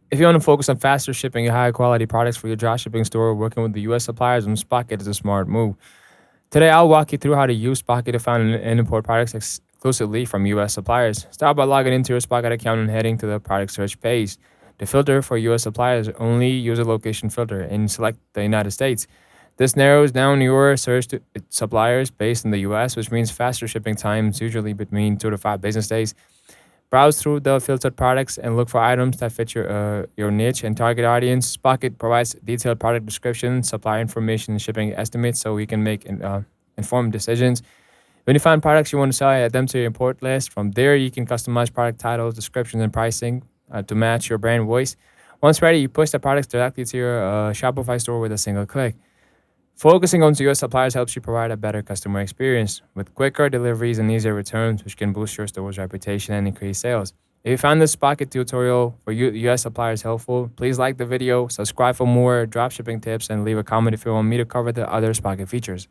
If you want to focus on faster shipping and higher quality products for your dropshipping store, working with the US suppliers and Spocket is a smart move. Today, I'll walk you through how to use Spocket to find and import products exclusively from US suppliers. Start by logging into your Spocket account and heading to the product search page. The filter for US suppliers only use a location filter and select the United States. This narrows down your search to suppliers based in the US, which means faster shipping times, usually between 2 to 5 business days. Browse through the filtered products and look for items that fit your niche and target audience. Pocket provides detailed product descriptions, supplier information, and shipping estimates so you can make informed decisions. When you find products you want to sell, add them to your import list. From there, you can customize product titles, descriptions, and pricing to match your brand voice. Once ready, you push the products directly to your Shopify store with a single click. Focusing on US suppliers helps you provide a better customer experience with quicker deliveries and easier returns, which can boost your store's reputation and increase sales. If you found this Pocket tutorial for US suppliers helpful, please like the video, subscribe for more dropshipping tips, and leave a comment if you want me to cover the other Pocket features.